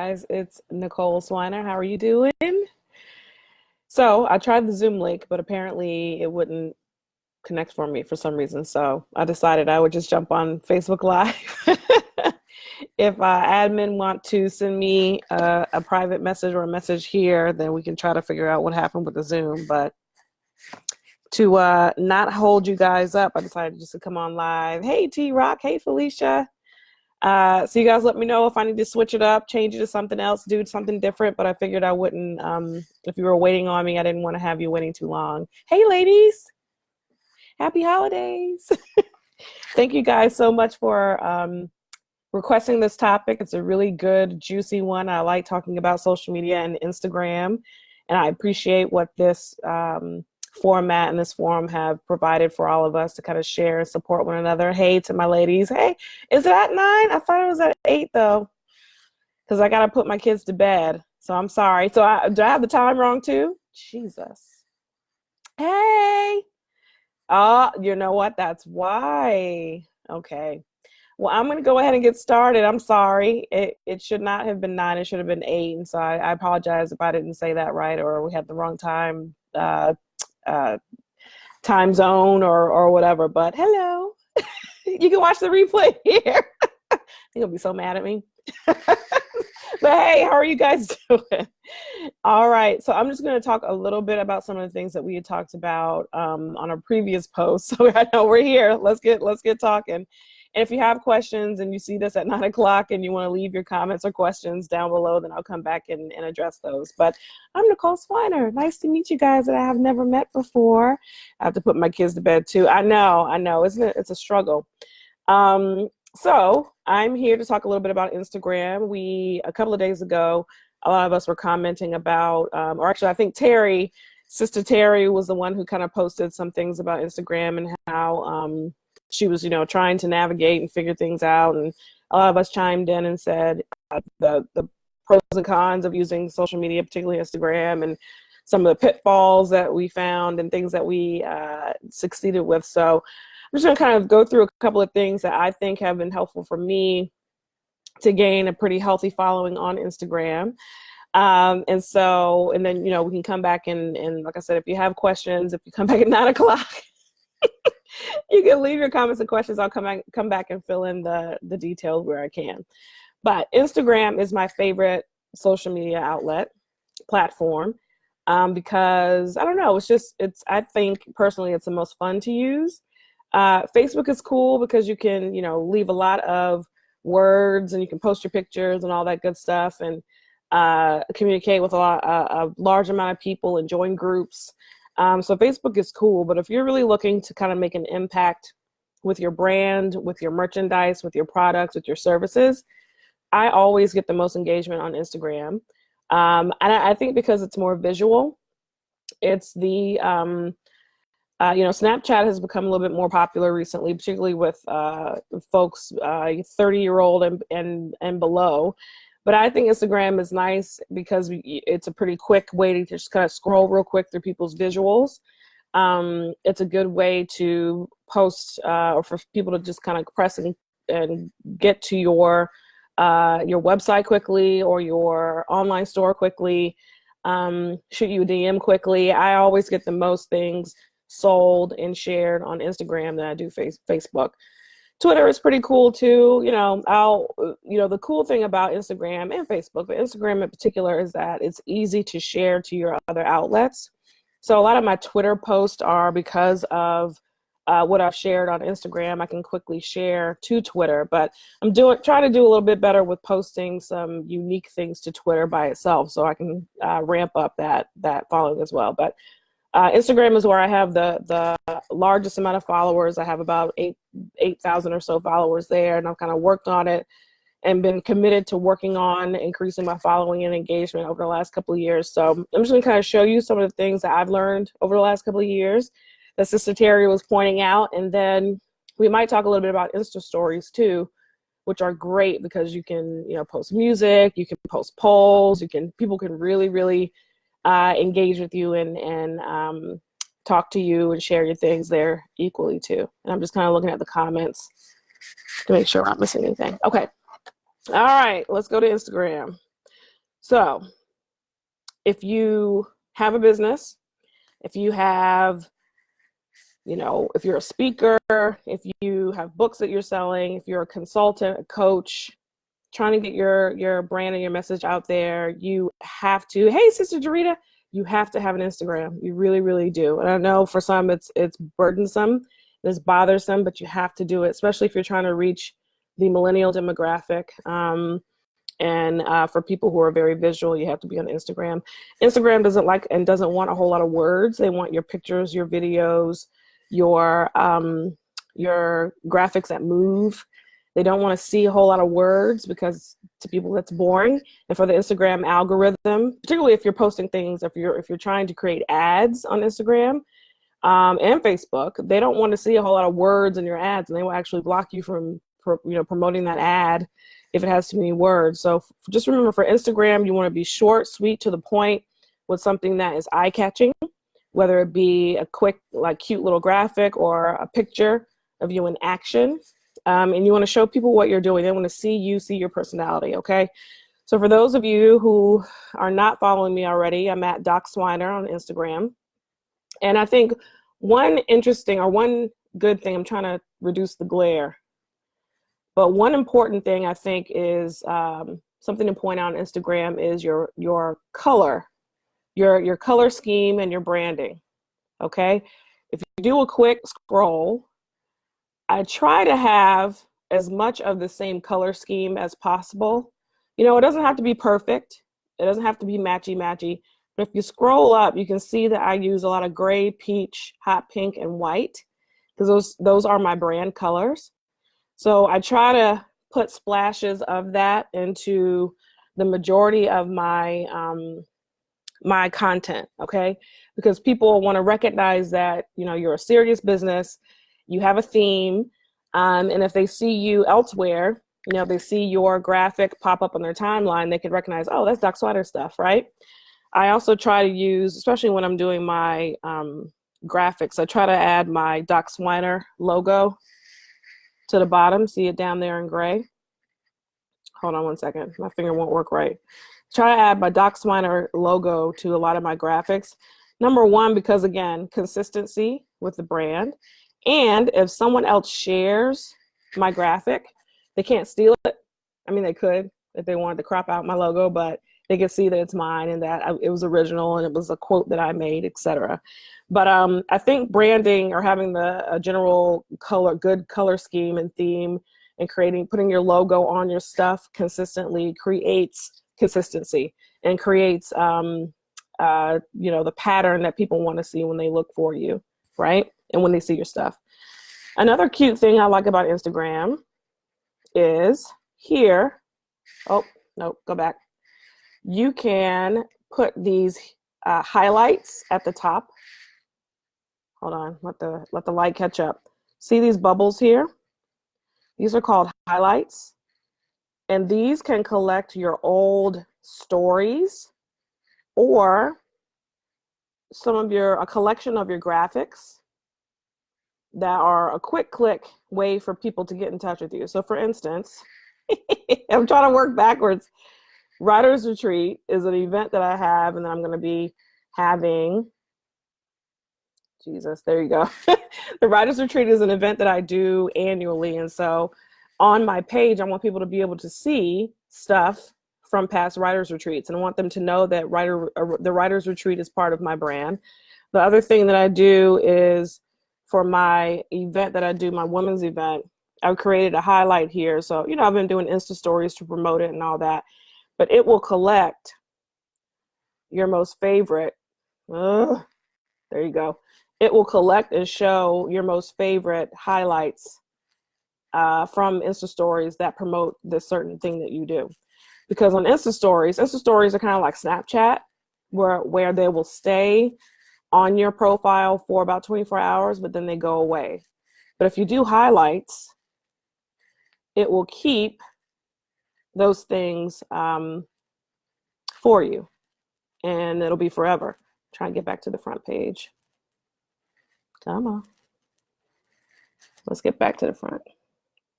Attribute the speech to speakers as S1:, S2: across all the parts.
S1: guys. It's Nicole Swiner. How are you doing? So I tried the Zoom link, but apparently it wouldn't connect for me for some reason. So I decided I would just jump on Facebook Live. If admin want to send me a private message or a message here, then we can try to figure out what happened with the Zoom. But to not hold you guys up, I decided just to come on live. Hey, T Rock. Hey, Felicia. So you guys let me know if I need to switch it up, change it to something else, do something different, but I figured I wouldn't, if you were waiting on me, I didn't want to have you waiting too long. Hey ladies, happy holidays. Thank you guys so much for requesting this topic. It's a really good, juicy one. I like talking about social media and Instagram, and I appreciate what this format and this forum have provided for all of us to kind of share and support one another. Hey to my ladies. Hey, is it at 9? I thought it was at 8 though, because I got to put my kids to bed. So I'm sorry. So do I have the time wrong too? Jesus. Hey. You know what? That's why. Okay. Well, I'm going to go ahead and get started. I'm sorry. It should not have been 9. It should have been 8. And so I apologize if I didn't say that right or we had the wrong time time zone or whatever, but hello. You can watch the replay here. You'll be so mad at me. But hey, how are you guys doing? All right, so I'm just going to talk a little bit about some of the things that we had talked about on our previous post. So I know we're here. Let's get talking. And if you have questions and you see this at 9 o'clock and you want to leave your comments or questions down below, then I'll come back and address those. But I'm Nicole Swiner. Nice to meet you guys that I have never met before. I have to put my kids to bed too. I know, isn't it? It's a struggle. So I'm here to talk a little bit about Instagram. A couple of days ago, a lot of us were commenting about, or actually I think Sister Terry was the one who kind of posted some things about Instagram and how, she was, trying to navigate and figure things out. And a lot of us chimed in and said the pros and cons of using social media, particularly Instagram, and some of the pitfalls that we found and things that we succeeded with. So I'm just going to kind of go through a couple of things that I think have been helpful for me to gain a pretty healthy following on Instagram. And then, we can come back and like I said, if you have questions, if you come back at 9 o'clock, you can leave your comments and questions. I'll come back and fill in the details where I can. But Instagram is my favorite social media platform, because I don't know, I think personally it's the most fun to use. Facebook is cool because you can, leave a lot of words and you can post your pictures and all that good stuff and communicate with a large amount of people and join groups. So Facebook is cool, but if you're really looking to kind of make an impact with your brand, with your merchandise, with your products, with your services, I always get the most engagement on Instagram. And I think because it's more visual, it's Snapchat has become a little bit more popular recently, particularly with folks 30-year-old and below. But I think Instagram is nice because it's a pretty quick way to just kind of scroll real quick through people's visuals. It's a good way to post or for people to just kind of press and get to your website quickly or your online store quickly, shoot you a DM quickly. I always get the most things sold and shared on Instagram than I do Facebook. Twitter is pretty cool too. The cool thing about Instagram and Facebook, but Instagram in particular, is that it's easy to share to your other outlets. So a lot of my Twitter posts are because of what I've shared on Instagram. I can quickly share to Twitter, but I'm trying to do a little bit better with posting some unique things to Twitter by itself, so I can ramp up that following as well. But Instagram is where I have the largest amount of followers. I have about 8,000 or so followers there, and I've kind of worked on it and been committed to working on increasing my following and engagement over the last couple of years. So I'm just going to kind of show you some of the things that I've learned over the last couple of years that Sister Terry was pointing out, and then we might talk a little bit about Insta stories too, which are great because you can post music, you can post polls, people can really engage with you and talk to you and share your things there equally too. And I'm just kind of looking at the comments to make sure I'm not missing anything. Okay. All right, let's go to Instagram. So if you have a business, if you have, if you're a speaker, if you have books that you're selling, if you're a consultant, a coach, trying to get your brand and your message out there, you have to, hey, Sister Dorita, you have to have an Instagram. You really, really do. And I know for some it's burdensome, it's bothersome, but you have to do it, especially if you're trying to reach the millennial demographic. And for people who are very visual, you have to be on Instagram. Instagram doesn't like and doesn't want a whole lot of words. They want your pictures, your videos, your graphics that move. They don't want to see a whole lot of words because to people that's boring. And for the Instagram algorithm, particularly if you're posting things, if you're trying to create ads on Instagram and Facebook, they don't want to see a whole lot of words in your ads, and they will actually block you from promoting that ad if it has too many words. So just remember, for Instagram, you want to be short, sweet, to the point, with something that is eye-catching, whether it be a quick, like, cute little graphic or a picture of you in action. And you want to show people what you're doing. They want to see you, see your personality, okay? So for those of you who are not following me already, I'm at Doc Swiner on Instagram. And I think one good thing, I'm trying to reduce the glare, but one important thing I think is something to point out on Instagram is your color, your color scheme and your branding, okay? If you do a quick scroll, I try to have as much of the same color scheme as possible. It doesn't have to be perfect. It doesn't have to be matchy-matchy. But if you scroll up, you can see that I use a lot of gray, peach, hot pink, and white, because those are my brand colors. So I try to put splashes of that into the majority of my my content, okay? Because people want to recognize that, you're a serious business, you have a theme, and if they see you elsewhere, they see your graphic pop up on their timeline, they can recognize, oh, that's Doc Swiner stuff, right? I also try to use, especially when I'm doing my graphics, I try to add my Doc Swiner logo to the bottom. See it down there in gray? Hold on one second. My finger won't work right. Try to add my Doc Swiner logo to a lot of my graphics. Number one, because again, consistency with the brand. And if someone else shares my graphic, they can't steal it. I mean, they could if they wanted to crop out my logo, but they can see that it's mine and that it was original and it was a quote that I made, etc. But I think branding, or having a general good color scheme and theme, and putting your logo on your stuff consistently creates consistency and creates the pattern that people want to see when they look for you, right? And when they see your stuff. Another cute thing I like about Instagram is here. Oh, no, go back. You can put these highlights at the top. Hold on, let the light catch up. See these bubbles here? These are called highlights. And these can collect your old stories or a collection of your graphics that are a quick click way for people to get in touch with you. So for instance, I'm trying to work backwards. Writers Retreat is an event that I have, and I'm going to be having, Jesus, there you go. The Writers Retreat is an event that I do annually. And so on my page, I want people to be able to see stuff from past Writers Retreats, and I want them to know that the Writers Retreat is part of my brand. The other thing that I do is, for my event that I do, my women's event, I've created a highlight here. So, I've been doing Insta stories to promote it and all that, but it will collect your most favorite, there you go. It will collect and show your most favorite highlights from Insta stories that promote this certain thing that you do. Because on Insta stories are kind of like Snapchat, where they will stay on your profile for about 24 hours, but then they go away. But if you do highlights, it will keep those things for you, and it'll be forever. Try and get back to the front page. Come on. Let's get back to the front,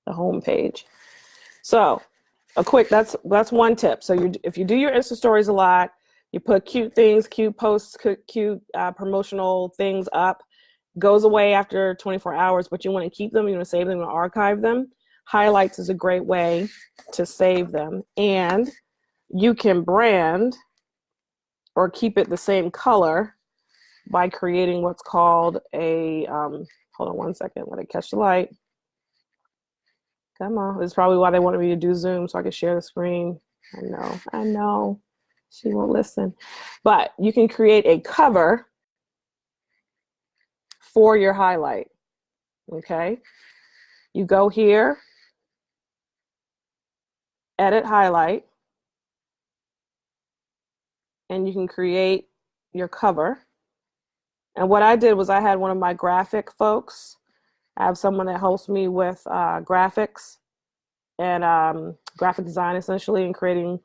S1: the home page. So that's one tip. So if you do your Insta stories a lot, you put cute things, cute posts, cute promotional things up, goes away after 24 hours, but you want to keep them, you want to save them and archive them. Highlights is a great way to save them. And you can brand or keep it the same color by creating what's called a, hold on one second, let it catch the light. Come on, this is probably why they wanted me to do Zoom so I could share the screen. I know, she won't listen. But you can create a cover for your highlight, okay? You go here, edit highlight, and you can create your cover. And what I did was I had one of my graphic folks. I have someone that helps me with graphics and graphic design essentially, and creating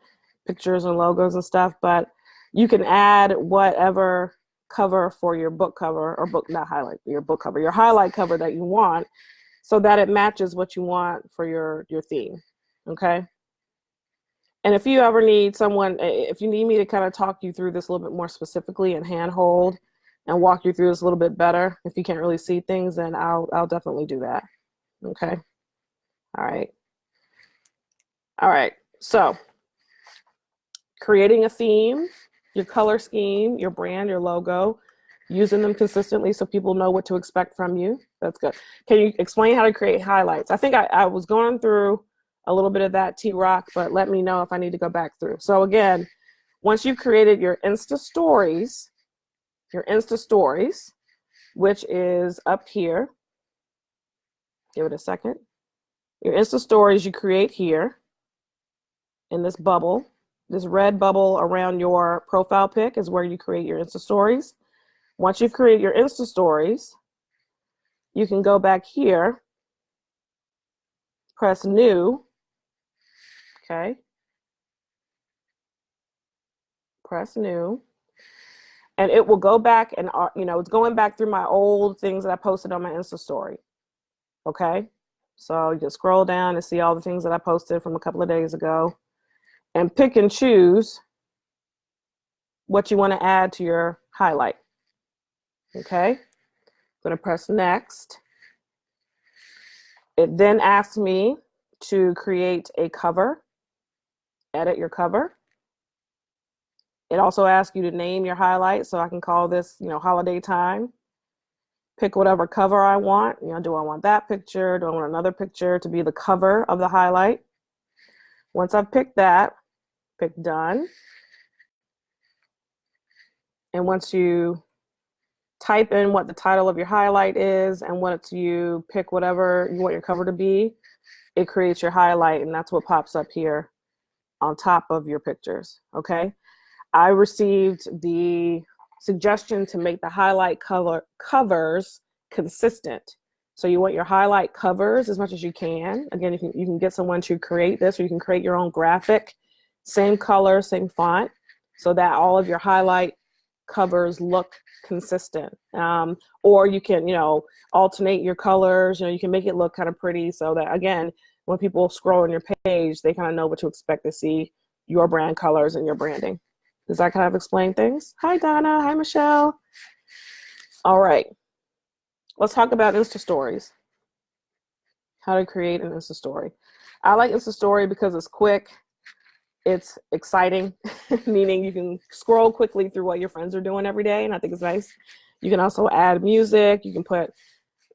S1: pictures and logos and stuff. But you can add whatever cover for your book cover, or not highlight, your book cover, your highlight cover that you want, so that it matches what you want for your theme, okay? And if you ever need if you need me to kind of talk you through this a little bit more specifically and handhold and walk you through this a little bit better, if you can't really see things, then I'll definitely do that, okay? All right, so creating a theme, your color scheme, your brand, your logo, using them consistently so people know what to expect from you. That's good. Can you explain how to create highlights? I think I was going through a little bit of that, T-Rock, but let me know if I need to go back through. So again, once you've created your Insta stories, which is up here, give it a second. Your Insta stories you create here in this bubble. This red bubble around your profile pic is where you create your Insta stories. Once you've created your Insta stories, you can go back here, press new, okay? Press new, and it will go back and, it's going back through my old things that I posted on my Insta story, okay? So you just scroll down and see all the things that I posted from a couple of days ago, and pick and choose what you want to add to your highlight. Okay, I'm going to press next. It then asks me to create a cover, edit your cover. It also asks you to name your highlight, so I can call this, holiday time. Pick whatever cover I want. Do I want that picture? Do I want another picture to be the cover of the highlight? Once I've picked that, pick done. And once you type in what the title of your highlight is, and once you pick whatever you want your cover to be, it creates your highlight, and that's what pops up here on top of your pictures, okay? I received the suggestion to make the highlight covers consistent. So you want your highlight covers as much as you can. Again, you can get someone to create this, or you can create your own graphic, same color, same font, so that all of your highlight covers look consistent. Or you can, alternate your colors. You can make it look kind of pretty, so that, again, when people scroll on your page, they kind of know what to expect to see your brand colors and your branding. Does that kind of explain things? Hi, Donna. Hi, Michelle. All right. Let's talk about Insta stories. How to create an Insta story. I like Insta story because it's quick. It's exciting, meaning you can scroll quickly through what your friends are doing every day, and I think it's nice. You can also add music. You can put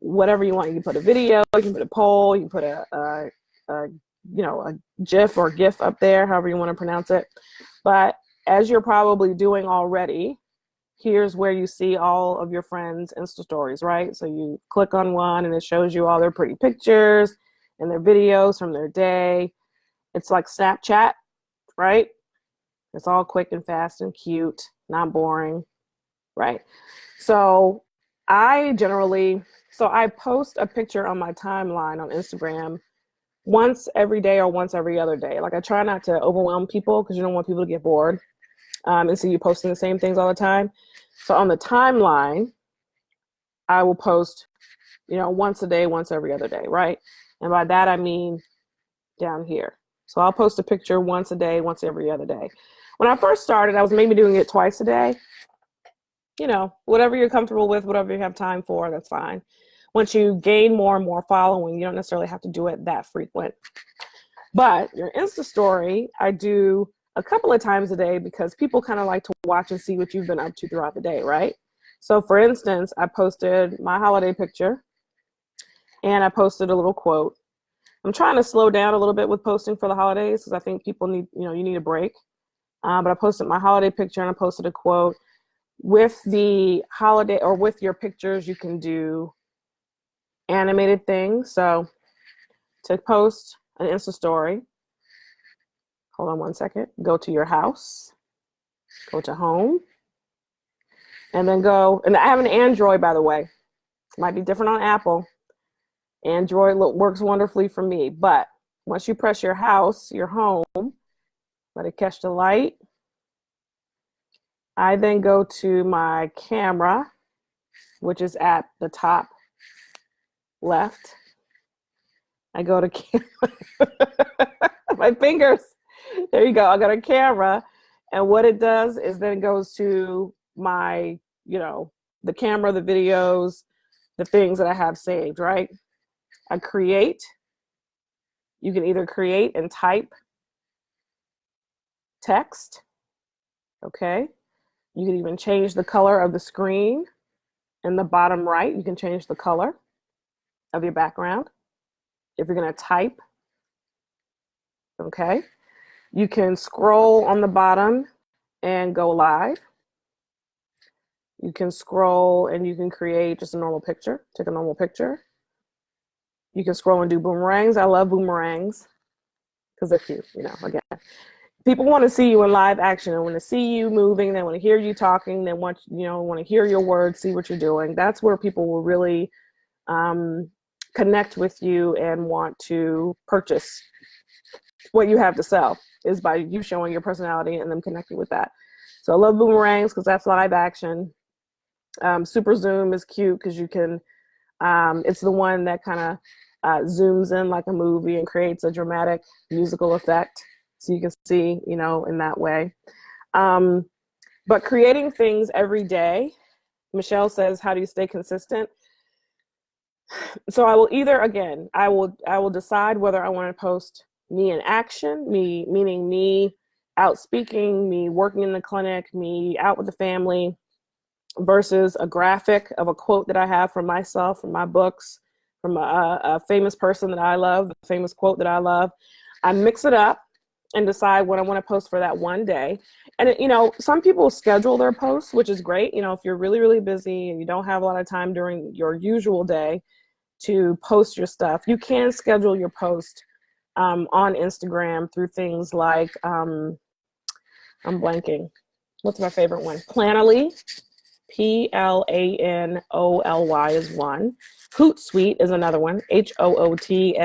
S1: whatever you want. You can put a video. You can put a poll. You can put a GIF or GIF up there, however you want to pronounce it. But as you're probably doing already, here's where you see all of your friends' Insta stories, right? So you click on one, and it shows you all their pretty pictures and their videos from their day. It's like Snapchat, right? It's all quick and fast and cute, not boring, right? So I post a picture on my timeline on Instagram once every day or once every other day. Like, I try not to overwhelm people because you don't want people to get bored and see you posting the same things all the time. So on the timeline, I will post, once a day, once every other day, right? And by that, I mean down here. So I'll post a picture once a day, once every other day. When I first started, I was maybe doing it twice a day. You know, whatever you're comfortable with, whatever you have time for, that's fine. Once you gain more and more following, you don't necessarily have to do it that frequent. But your Insta story, I do a couple of times a day because people kind of like to watch and see what you've been up to throughout the day, right? So for instance, I posted my holiday picture and I posted a little quote. I'm trying to slow down a little bit with posting for the holidays because I think people need, you need a break. But I posted my holiday picture and I posted a quote. With the holiday or with your pictures, you can do animated things. So to post an Insta story, hold on one second, go to your house, go to home, and then go, and I have an Android, by the way. It might be different on Apple. Android works wonderfully for me, but once you press your house, your home, let it catch the light. I then go to my camera, which is at the top left. I go to my fingers. There you go. I got a camera. And what it does is then it goes to my, the camera, the videos, the things that I have saved, right? I create. You can either create and type text. Okay. You can even change the color of the screen. In the bottom right, you can change the color of your background. If you're going to type, okay. You can scroll on the bottom and go live. You can scroll and you can create just a normal picture, take a normal picture. You can scroll and do boomerangs. I love boomerangs because they're cute, again. People want to see you in live action. They want to see you moving. They want to hear you talking. They want to hear your words, see what you're doing. That's where people will really connect with you and want to purchase what you have to sell, is by you showing your personality and them connecting with that. So I love boomerangs because that's live action. Super Zoom is cute because you can, it's the one that kind of zooms in like a movie and creates a dramatic musical effect. So you can see, in that way. But creating things every day, Michelle says, how do you stay consistent? So I will either, again, I will decide whether I want to post me in action, me meaning me out speaking, me working in the clinic, me out with the family, versus a graphic of a quote that I have from myself, from my books, from a famous person that I love, a famous quote that I love. I mix it up and decide what I want to post for that one day. And, some people schedule their posts, which is great. If you're really, really busy and you don't have a lot of time during your usual day to post your stuff, you can schedule your post on Instagram through things like, I'm blanking. What's my favorite one? Planoly, Planoly is one. Hootsuite is another one, Hootsuite.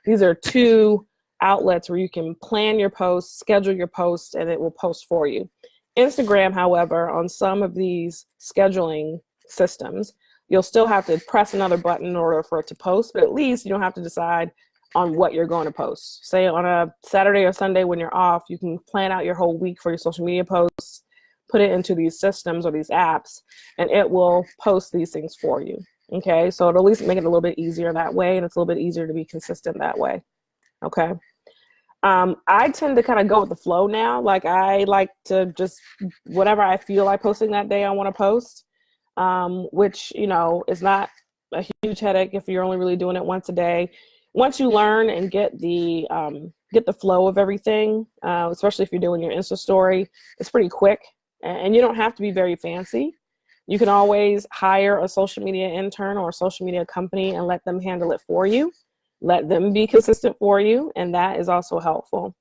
S1: These are two outlets where you can plan your posts, schedule your posts, and it will post for you. Instagram, however, on some of these scheduling systems, you'll still have to press another button in order for it to post, but at least you don't have to decide on what you're going to post. Say on a Saturday or Sunday when you're off, you can plan out your whole week for your social media posts, put it into these systems or these apps, and it will post these things for you. Okay, so it'll at least make it a little bit easier that way, and it's a little bit easier to be consistent that way. Okay. I tend to kind of go with the flow now. Like I like to just, whatever I feel like posting that day, I want to post, which, is not a huge headache if you're only really doing it once a day. Once you learn and get the flow of everything, especially if you're doing your Insta story, it's pretty quick and you don't have to be very fancy. You can always hire a social media intern or a social media company and let them handle it for you. Let them be consistent for you, and that is also helpful.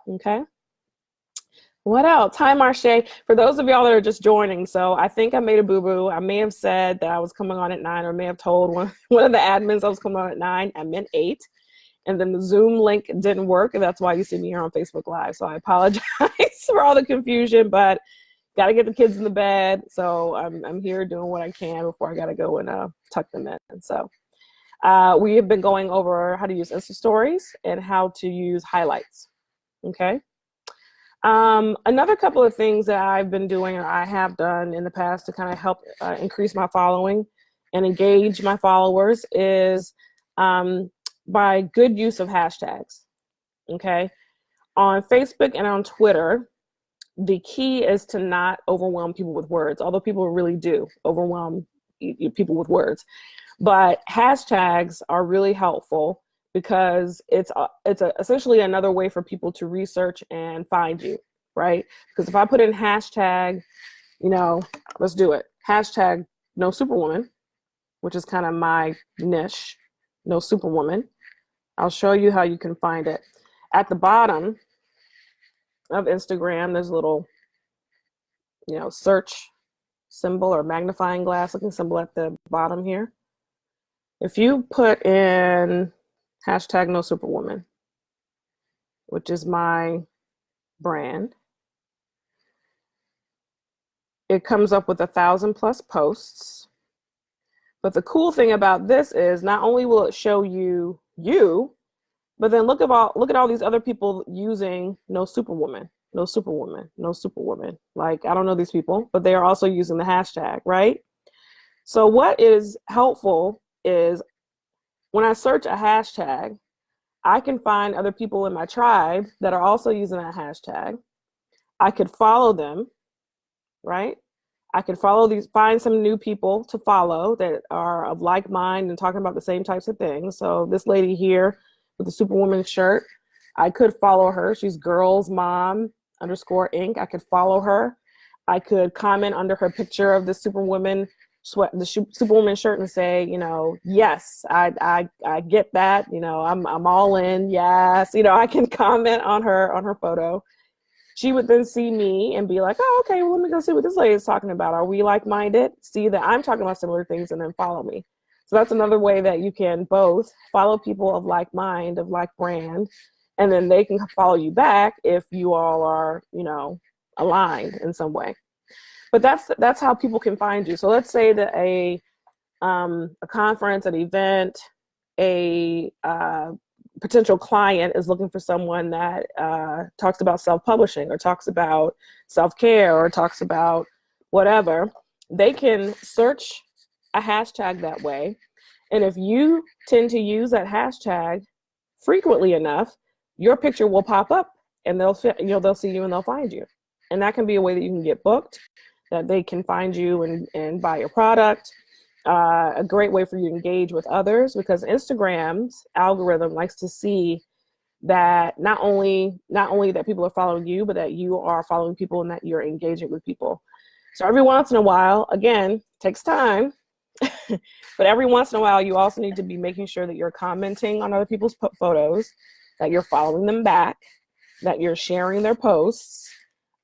S1: Okay. What else? Hi, Marche. For those of y'all that are just joining, so I think I made a boo-boo. I may have said that I was coming on at 9, or may have told one of the admins I was coming on at 9. I meant 8. And then the Zoom link didn't work, and that's why you see me here on Facebook Live. So I apologize for all the confusion, but got to get the kids in the bed. So I'm here doing what I can before I got to go and tuck them in. So We have been going over how to use Insta stories and how to use highlights. Okay. Another couple of things that I've been doing or I have done in the past to kind of help increase my following and engage my followers is by good use of hashtags. Okay. On Facebook and on Twitter, the key is to not overwhelm people with words, although people really do overwhelm people with words. But hashtags are really helpful because it's essentially another way for people to research and find you, right? Because if I put in hashtag, let's do it, hashtag no superwoman, which is kind of my niche, no superwoman. I'll show you how you can find it. At the bottom of Instagram, there's a little, search symbol or magnifying glass looking symbol at the bottom here. If you put in hashtag no superwoman, which is my brand, it comes up with 1,000+ posts. But the cool thing about this is not only will it show you, but then look at all these other people using no superwoman, no superwoman, no superwoman. Like, I don't know these people, but they are also using the hashtag, right? So what is helpful is when I search a hashtag, I can find other people in my tribe that are also using that hashtag. I could follow them, right? I could find some new people to follow that are of like mind and talking about the same types of things. So this lady here with the Superwoman shirt, I could follow her. She's girlsmom_Inc. I could follow her. I could comment under her picture of the Superwoman Superwoman shirt and say, yes, I get that. I'm all in. Yes. I can comment on her photo. She would then see me and be like, oh, okay, well, let me go see what this lady is talking about. Are we like-minded? See that I'm talking about similar things and then follow me. So that's another way that you can both follow people of like mind, of like brand, and then they can follow you back if you all are, aligned in some way. But that's how people can find you. So let's say that a conference, an event, a potential client is looking for someone that talks about self-publishing or talks about self-care or talks about whatever. They can search a hashtag that way. And if you tend to use that hashtag frequently enough, your picture will pop up and they'll see you and they'll find you. And that can be a way that you can get booked, that they can find you and buy your product. A great way for you to engage with others, because Instagram's algorithm likes to see that not only that people are following you, but that you are following people and that you're engaging with people. So every once in a while, again, takes time, but every once in a while, you also need to be making sure that you're commenting on other people's photos, that you're following them back, that you're sharing their posts,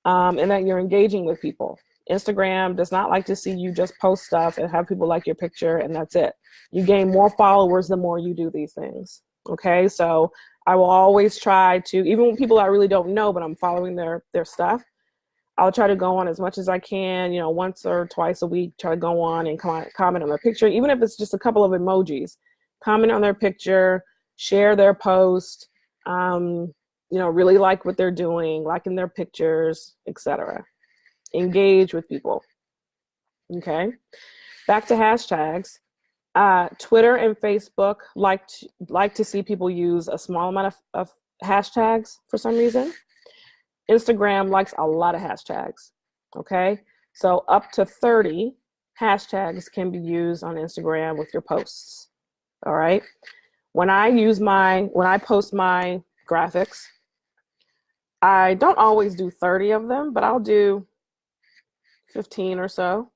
S1: and that you're engaging with people. Instagram does not like to see you just post stuff and have people like your picture and that's it. You gain more followers the more you do these things. Okay, so I will always try to, even when people I really don't know, but I'm following their stuff, I'll try to go on as much as I can, once or twice a week, try to go on and comment on their picture, even if it's just a couple of emojis. Comment on their picture, share their post, really like what they're doing, liking their pictures, etc. Engage with people. Okay, back to hashtags. Twitter and Facebook like to see people use a small amount of hashtags for some reason. Instagram likes a lot of hashtags. Okay, so up to 30 hashtags can be used on Instagram with your posts. All right, when I post my graphics, I don't always do 30 of them, but I'll do 15 or so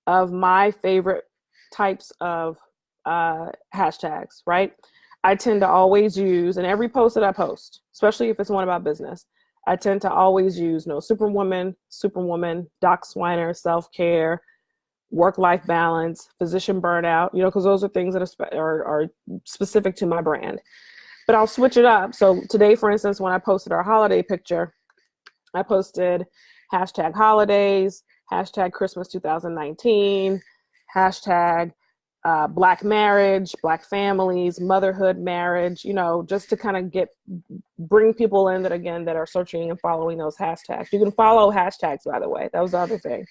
S1: of my favorite types of hashtags, right? I tend to always use, in every post that I post, especially if it's one about business, I tend to always use no superwoman, doc swiner, self-care, work-life balance, physician burnout, because those are things that are specific to my brand. But I'll switch it up. So today, for instance, when I posted our holiday picture, I posted hashtag holidays, hashtag Christmas 2019, hashtag Black marriage, Black families, motherhood, marriage, just to kind of bring people in that, again, that are searching and following those hashtags. You can follow hashtags, by the way. That was the other thing.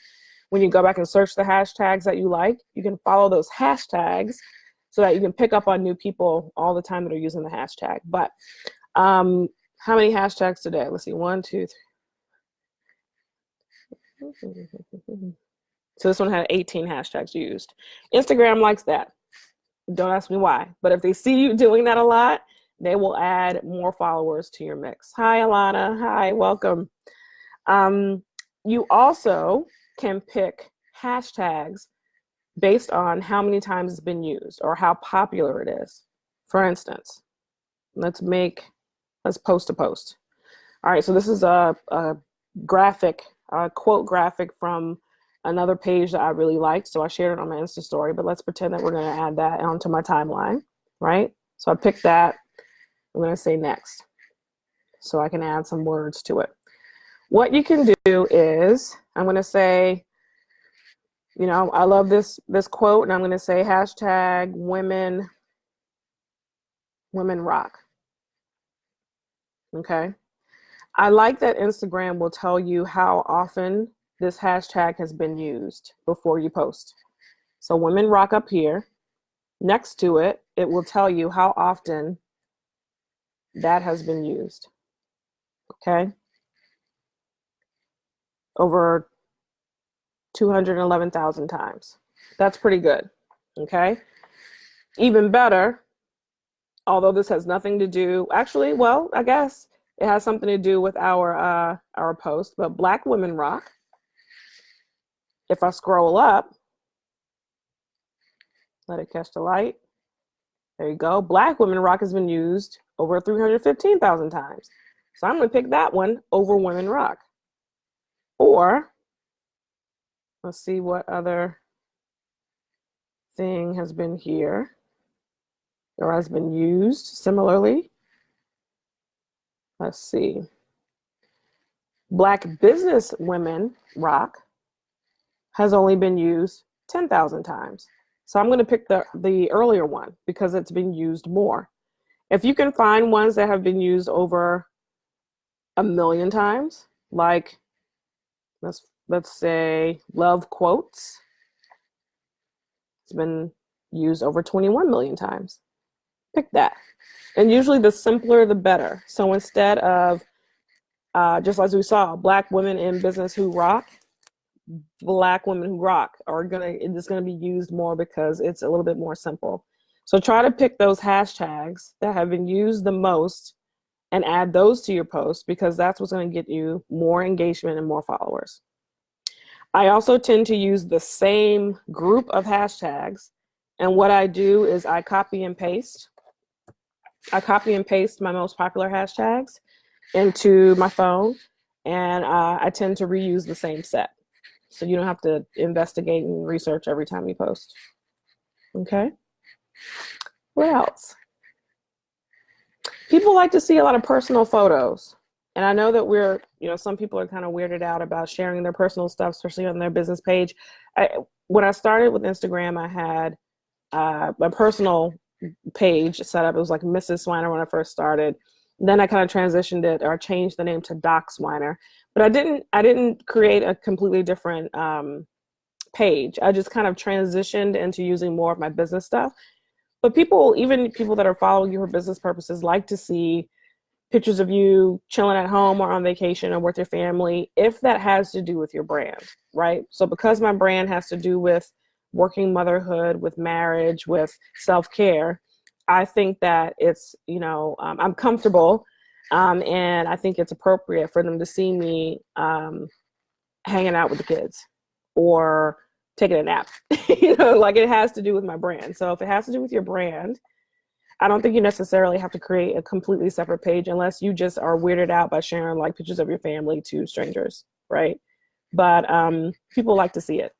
S1: When you go back and search the hashtags that you like, you can follow those hashtags so that you can pick up on new people all the time that are using the hashtag. But how many hashtags today? Let's see, 1, 2, 3. So this one had 18 hashtags used. Instagram likes that. Don't ask me why. But if they see you doing that a lot, they will add more followers to your mix. Hi, Alana. Hi, welcome. You also can pick hashtags based on how many times it's been used or how popular it is. For instance, let's post a post. All right, so this is a graphic, a quote graphic from another page that I really liked. So I shared it on my Insta story, but let's pretend that we're going to add that onto my timeline, right? So I picked that. I'm going to say next so I can add some words to it. What you can do is I'm going to say, I love this quote, and I'm going to say hashtag women rock. Okay. I like that Instagram will tell you how often this hashtag has been used before you post. So women rock up here. Next to it, it will tell you how often that has been used. Okay. Over 211,000 times. That's pretty good. Okay. Even better, although this has nothing to do, actually, well, I guess it has something to do with our post, but Black women rock. If I scroll up, let it catch the light. There you go. Black women rock has been used over 315,000 times. So I'm going to pick that one over women rock. Or let's see what other thing has been here or has been used similarly. Let's see. Black business women rock has only been used 10,000 times. So I'm going to pick the earlier one because it's been used more. If you can find ones that have been used over 1 million times, like let's say love quotes, it's been used over 21 million times. Pick that. And usually the simpler, the better. So instead of, just as we saw, Black women in business who rock, Black women who rock it's gonna be used more because it's a little bit more simple. So try to pick those hashtags that have been used the most and add those to your post because that's what's gonna get you more engagement and more followers. I also tend to use the same group of hashtags, and what I do is I copy and paste my most popular hashtags into my phone, and I tend to reuse the same set. So you don't have to investigate and research every time you post. Okay. What else? People like to see a lot of personal photos. And I know that some people are kind of weirded out about sharing their personal stuff, especially on their business page. When I started with Instagram, I had a personal page set up. It was like Mrs. Swiner when I first started. Then I kind of transitioned it or changed the name to Doc Swiner. But I didn't create a completely different page. I just kind of transitioned into using more of my business stuff. But even people that are following you for business purposes, like to see pictures of you chilling at home or on vacation or with your family, if that has to do with your brand, right? So because my brand has to do with working motherhood, with marriage, with self-care, I think that it's, I'm comfortable and I think it's appropriate for them to see me hanging out with the kids or taking a nap. Like it has to do with my brand. So if it has to do with your brand, I don't think you necessarily have to create a completely separate page unless you just are weirded out by sharing like pictures of your family to strangers, right? But people like to see it.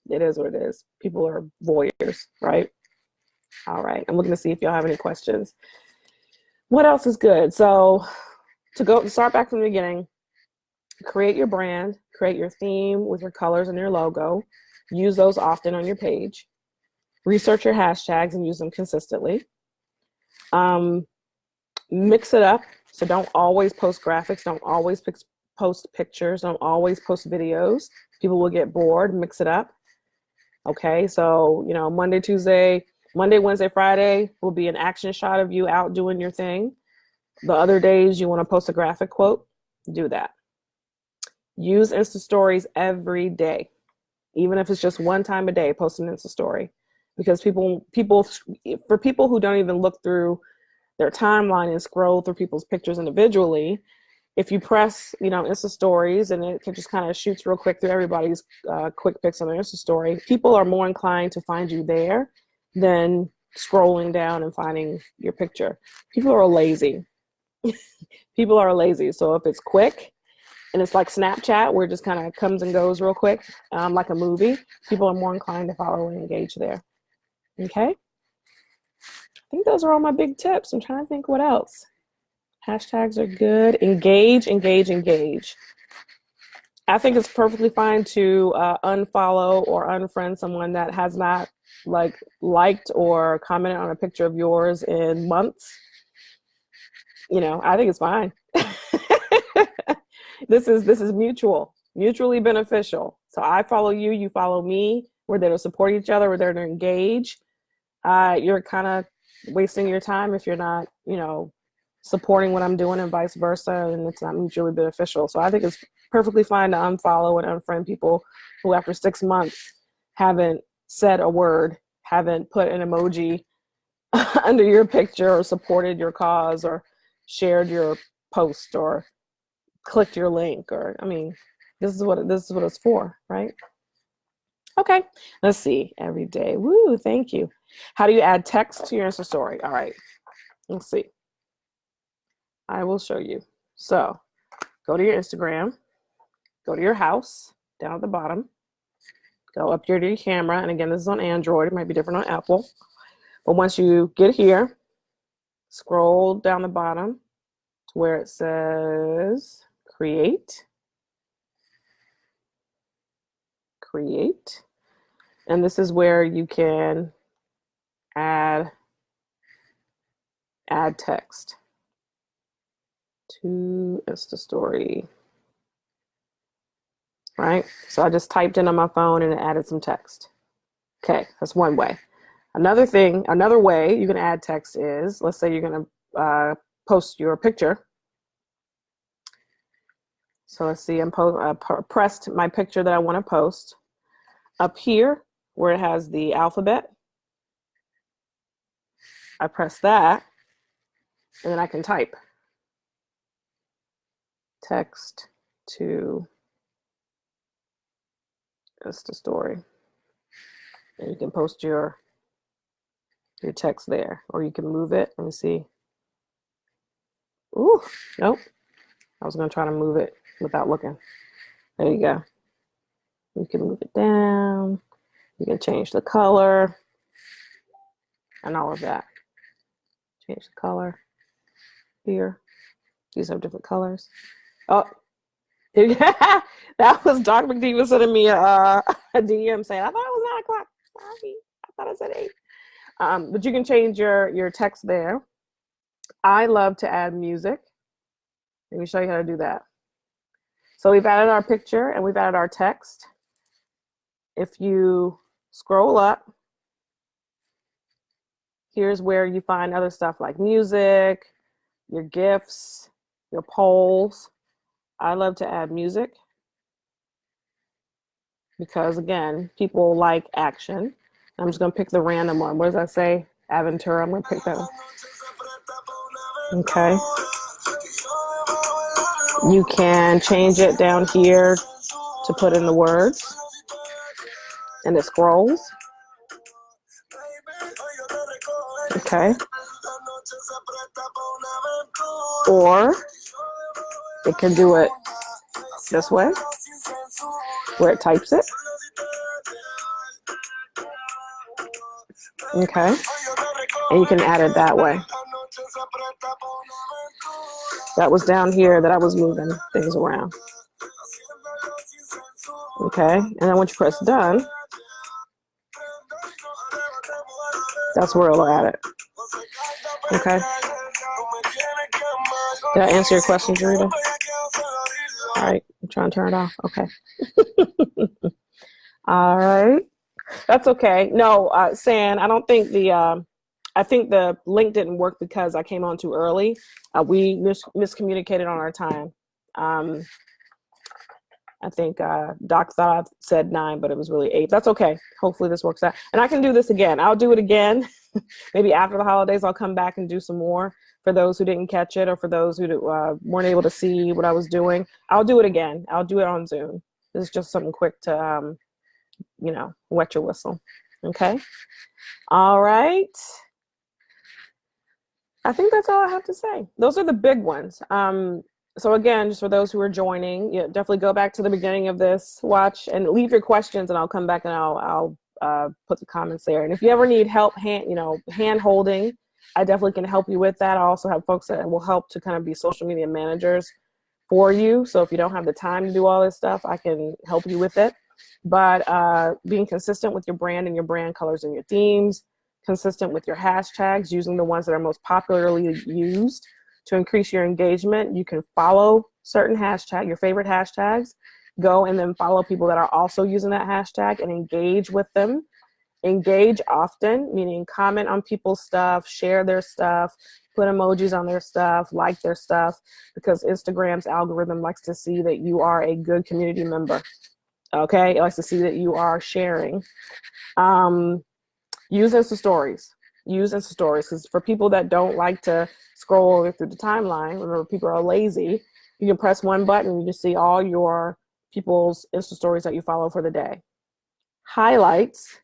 S1: It is what it is. People are voyeurs, right? All right, I'm looking to see if y'all have any questions. What else is good? So to start back from the beginning, create your brand, create your theme with your colors and your logo. Use those often on your page. Research your hashtags and use them consistently. Mix it up. So don't always post graphics. Don't always post pictures. Don't always post videos. People will get bored. Mix it up. Okay, so, you know, Monday, Wednesday, Friday will be an action shot of you out doing your thing. The other days you want to post a graphic quote, do that. Use Insta stories every day. Even if it's just one time a day, post an Insta story. Because for people who don't even look through their timeline and scroll through people's pictures individually, if you press, you know, Insta stories and it just kind of shoots real quick through everybody's quick pics on their Insta story, people are more inclined to find you there than scrolling down and finding your picture. People are lazy. People are lazy. So if it's quick and it's like Snapchat where it just kind of comes and goes real quick, like a movie, people are more inclined to follow and engage there. Okay? I think those are all my big tips. I'm trying to think what else. Hashtags are good. Engage, engage, engage. I think it's perfectly fine to unfollow or unfriend someone that has not liked or commented on a picture of yours in months. You know, I think it's fine. This is mutually beneficial. So I follow you, you follow me. We're there to support each other. We're there to engage. You're kind of wasting your time if you're not, you know, supporting what I'm doing and vice versa, and it's not mutually beneficial. So I think it's perfectly fine to unfollow and unfriend people who after 6 months haven't said a word, haven't put an emoji under your picture or supported your cause or shared your post or clicked your link, or, I mean, this is what it's for, right? Okay, let's see. Every day. Woo, thank you. How do you add text to your Insta story? All right, let's see. I will show you. So go to your Instagram, go to your house down at the bottom, go up here to your camera. And again, this is on Android. It might be different on Apple. But once you get here, scroll down the bottom to where it says create. Create. And this is where you can add text to Insta story, right? So I just typed in on my phone and it added some text. Okay, that's one way. Another way you can add text is, let's say you're gonna post your picture. So let's see, I'm pressed my picture that I wanna post. Up here, where it has the alphabet, I press that, and then I can type text to Insta story. And you can post your text there, or you can move it. Let me see. Ooh, nope. I was gonna try to move it without looking. There you go. You can move it down. You can change the color and all of that. Change the color here. These have different colors. Oh, that was Dr. McDiva sending me a DM saying, I thought it was 9 o'clock. Sorry, I thought I said 8. But you can change your text there. I love to add music. Let me show you how to do that. So we've added our picture and we've added our text. If you scroll up, here's where you find other stuff like music, your GIFs, your polls. I love to add music because, again, people like action. I'm just going to pick the random one. What does that say? Aventura. I'm going to pick that one. Okay. You can change it down here to put in the words, and it scrolls. Okay. Or it can do it this way, where it types it. Okay. And you can add it that way. That was down here that I was moving things around. Okay. And then once you press done, That's where it'll add it. Okay. Did I answer your question, Jarita? All right, I'm trying to turn it off. Okay. All right. That's okay. No, San, I don't think I think the link didn't work because I came on too early. We miscommunicated on our time. I think Doc thought I said 9, but it was really 8. That's okay. Hopefully this works out. And I can do this again. I'll do it again. Maybe after the holidays, I'll come back and do some more for those who didn't catch it or for those who weren't able to see what I was doing. I'll do it again. I'll do it on Zoom. This is just something quick to, wet your whistle. Okay. All right. I think that's all I have to say. Those are the big ones. So again, just for those who are joining, definitely go back to the beginning of this, watch, and leave your questions, and I'll come back and I'll put the comments there. And if you ever need help, hand holding, I definitely can help you with that. I also have folks that will help to kind of be social media managers for you. So if you don't have the time to do all this stuff, I can help you with it. But being consistent with your brand and your brand colors and your themes, consistent with your hashtags, using the ones that are most popularly used. To increase your engagement, you can follow certain your favorite hashtags, go and then follow people that are also using that hashtag and engage with them. Engage often, meaning comment on people's stuff, share their stuff, put emojis on their stuff, like their stuff, because Instagram's algorithm likes to see that you are a good community member. Okay, it likes to see that you are sharing. Use Insta Stories. Use Insta Stories, because for people that don't like to scroll through the timeline, remember people are lazy, you can press one button and you just see all your people's Insta Stories that you follow for the day. Highlights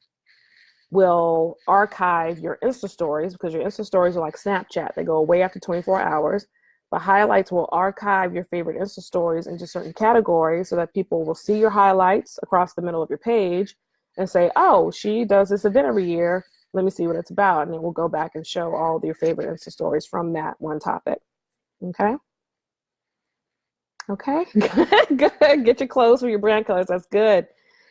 S1: will archive your Insta Stories, because your Insta Stories are like Snapchat. They go away after 24 hours. But highlights will archive your favorite Insta Stories into certain categories so that people will see your highlights across the middle of your page and say, oh, she does this event every year. Let me see what it's about. And then we'll go back and show all of your favorite Insta Stories from that one topic. Okay? Okay, good. Get your clothes for your brand colors. That's good.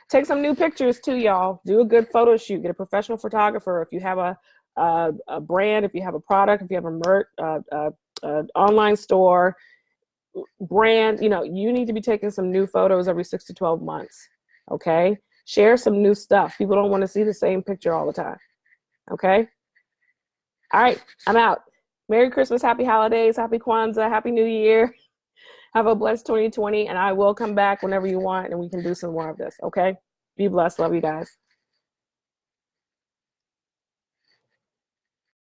S1: Take some new pictures too, y'all. Do a good photo shoot. Get a professional photographer. If you have a brand, if you have a product, if you have a online store, brand, you need to be taking some new photos every 6 to 12 months. Okay? Share some new stuff. People don't want to see the same picture all the time. Okay? All right, I'm out. Merry Christmas, happy holidays, happy Kwanzaa, happy New Year. Have a blessed 2020, and I will come back whenever you want, and we can do some more of this, okay? Be blessed. Love you guys.